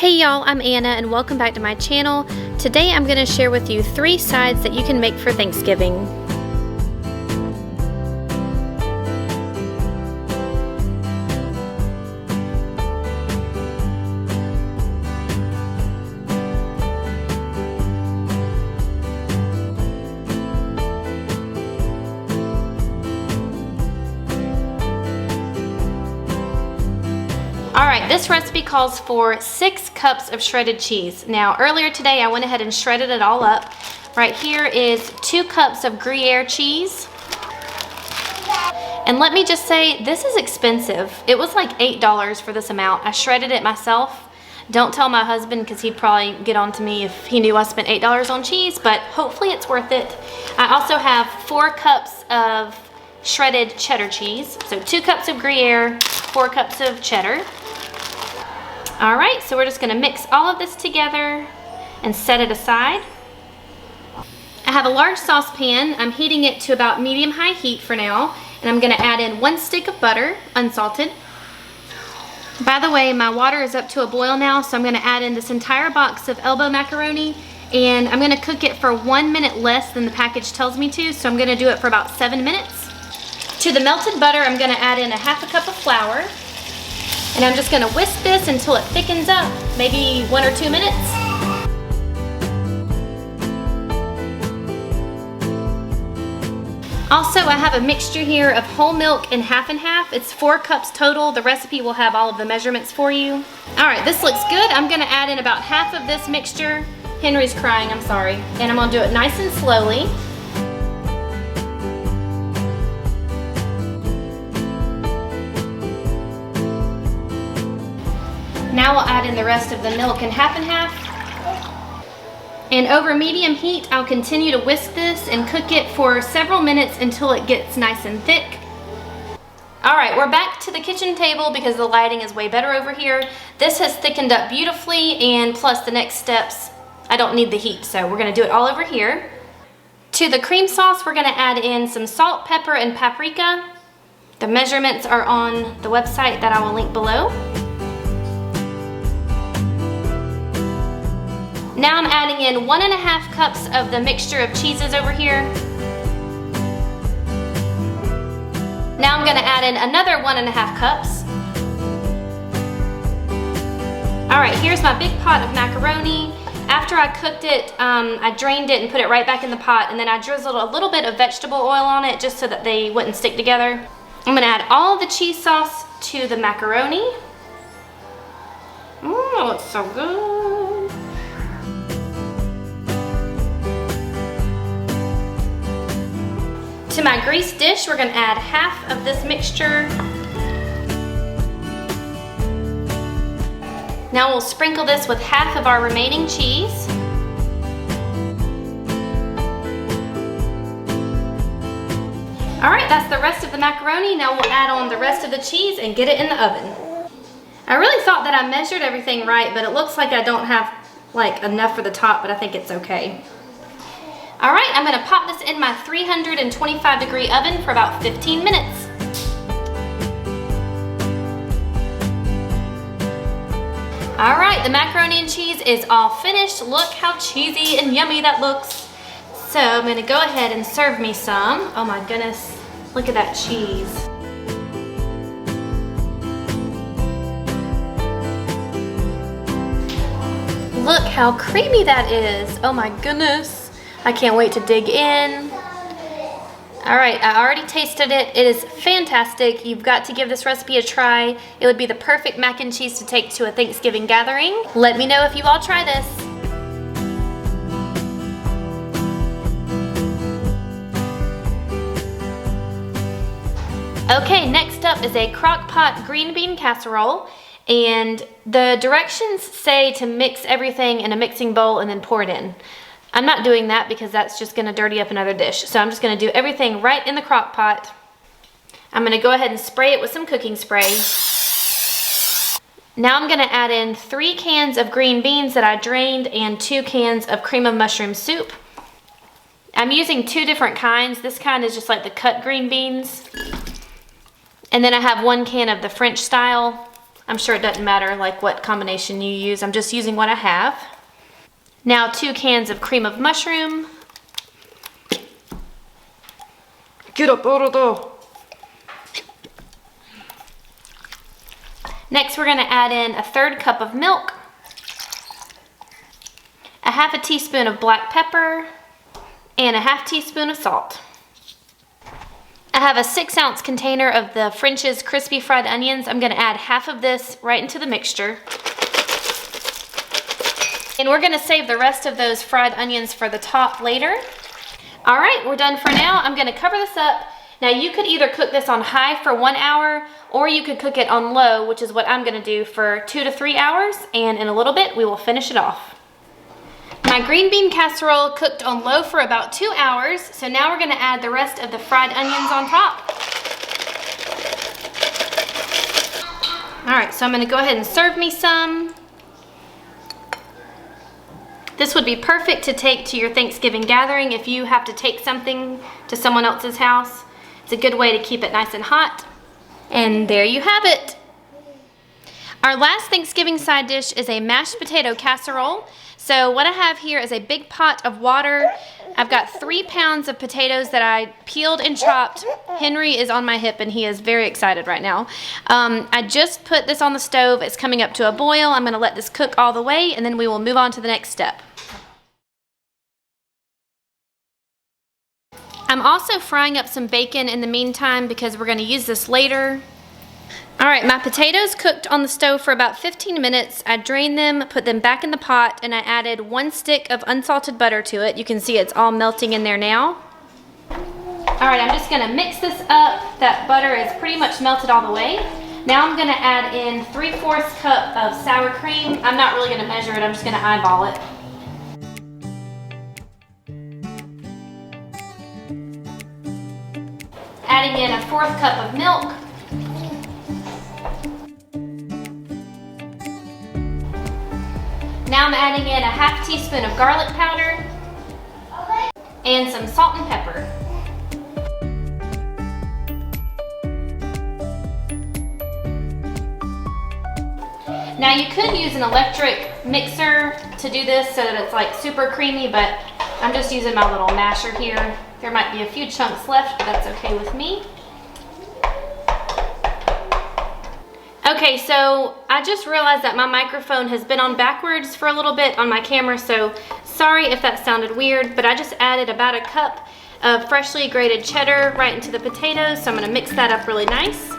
Hey y'all, I'm Anna and welcome back to my channel. Today I'm going to share with you 3 sides that you can make for Thanksgiving. Alright, this recipe calls for 6 cups of shredded cheese. Now, earlier today I went ahead and shredded it all up. Right here is 2 cups of Gruyere cheese. And let me just say, this is expensive. It was like $8 for this amount. I shredded it myself. Don't tell my husband because he'd probably get on to me if he knew I spent $8 on cheese, but hopefully it's worth it. I also have 4 cups of shredded cheddar cheese. So 2 cups of Gruyere, 4 cups of cheddar. All right, so we're just gonna mix all of this together and set it aside. I have a large saucepan. I'm heating it to about medium-high heat for now, and I'm gonna add in 1 stick of butter, unsalted. By the way, my water is up to a boil now, so I'm gonna add in this entire box of elbow macaroni, and I'm gonna cook it for 1 minute less than the package tells me to, so I'm gonna do it for about 7 minutes. To the melted butter, I'm gonna add in a 1/2 cup of flour. And I'm just gonna whisk this until it thickens up, maybe 1 or 2 minutes. Also, I have a mixture here of whole milk and half and half. It's 4 cups total. The recipe will have all of the measurements for you. All right, this looks good. I'm gonna add in about half of this mixture. Henry's crying, I'm sorry. And I'm gonna do it nice and slowly. Now we'll add in the rest of the milk and half. And over medium heat, I'll continue to whisk this and cook it for several minutes until it gets nice and thick. All right, we're back to the kitchen table because the lighting is way better over here. This has thickened up beautifully, and plus the next steps, I don't need the heat, so we're gonna do it all over here. To the cream sauce, we're gonna add in some salt, pepper, and paprika. The measurements are on the website that I will link below. Now I'm adding in 1.5 cups of the mixture of cheeses over here. Now I'm gonna add in another 1.5 cups. All right, here's my big pot of macaroni. After I cooked it, I drained it and put it right back in the pot, and then I drizzled a little bit of vegetable oil on it just so that they wouldn't stick together. I'm gonna add all the cheese sauce to the macaroni. Mmm, it looks so good. To my greased dish, we're gonna add half of this mixture. Now we'll sprinkle this with half of our remaining cheese. All right, that's the rest of the macaroni. Now we'll add on the rest of the cheese and get it in the oven. I really thought that I measured everything right, but it looks like I don't have like enough for the top, but I think it's okay. All right, I'm gonna pop this in my 325-degree oven for about 15 minutes. All right, the macaroni and cheese is all finished. Look how cheesy and yummy that looks. So I'm gonna go ahead and serve me some. Oh my goodness, look at that cheese. Look how creamy that is. Oh my goodness. I can't wait to dig in. All right, I already tasted it. It is fantastic. You've got to give this recipe a try. It would be the perfect mac and cheese to take to a Thanksgiving gathering. Let me know if you all try this. Okay, next up is a crock-pot green bean casserole. And the directions say to mix everything in a mixing bowl and then pour it in. I'm not doing that because that's just gonna dirty up another dish. So I'm just gonna do everything right in the crock pot. I'm gonna go ahead and spray it with some cooking spray. Now I'm gonna add in 3 cans of green beans that I drained and 2 cans of cream of mushroom soup. I'm using 2 different kinds. This kind is just like the cut green beans. And then I have 1 can of the French style. I'm sure it doesn't matter like what combination you use. I'm just using what I have. Now 2 cans of cream of mushroom. Get up out of there. Next, we're gonna add in a 1/3 cup of milk, a 1/2 teaspoon of black pepper, and a 1/2 teaspoon of salt. I have a 6-ounce container of the French's crispy fried onions. I'm gonna add 1/2 of this right into the mixture. And we're gonna save the rest of those fried onions for the top later. All right, we're done for now. I'm gonna cover this up. Now you could either cook this on high for 1 hour, or you could cook it on low, which is what I'm gonna do, for 2 to 3 hours, and in a little bit we will finish it off. My green bean casserole cooked on low for about 2 hours, so now we're gonna add the rest of the fried onions on top. All right, so I'm gonna go ahead and serve me some. This would be perfect to take to your Thanksgiving gathering if you have to take something to someone else's house. It's a good way to keep it nice and hot. And there you have it. Our last Thanksgiving side dish is a mashed potato casserole. So what I have here is a big pot of water. I've got 3 pounds of potatoes that I peeled and chopped. Henry is on my hip and he is very excited right now. I just put this on the stove. It's coming up to a boil. I'm gonna let this cook all the way and then we will move on to the next step. I'm also frying up some bacon in the meantime because we're gonna use this later. All right, my potatoes cooked on the stove for about 15 minutes. I drained them, put them back in the pot, and I added 1 stick of unsalted butter to it. You can see it's all melting in there now. All right, I'm just gonna mix this up. That butter is pretty much melted all the way. Now I'm gonna add in 3/4 cup of sour cream. I'm not really gonna measure it, I'm just gonna eyeball it. Adding in a 1/4 cup of milk. Now I'm adding in a 1/2 teaspoon of garlic powder and some salt and pepper. Now you could use an electric mixer to do this so that it's like super creamy, but I'm just using my little masher here. There might be a few chunks left, but that's okay with me. Okay, so I just realized that my microphone has been on backwards for a little bit on my camera, so sorry if that sounded weird, but I just added about a cup of freshly grated cheddar right into the potatoes, so I'm gonna mix that up really nice.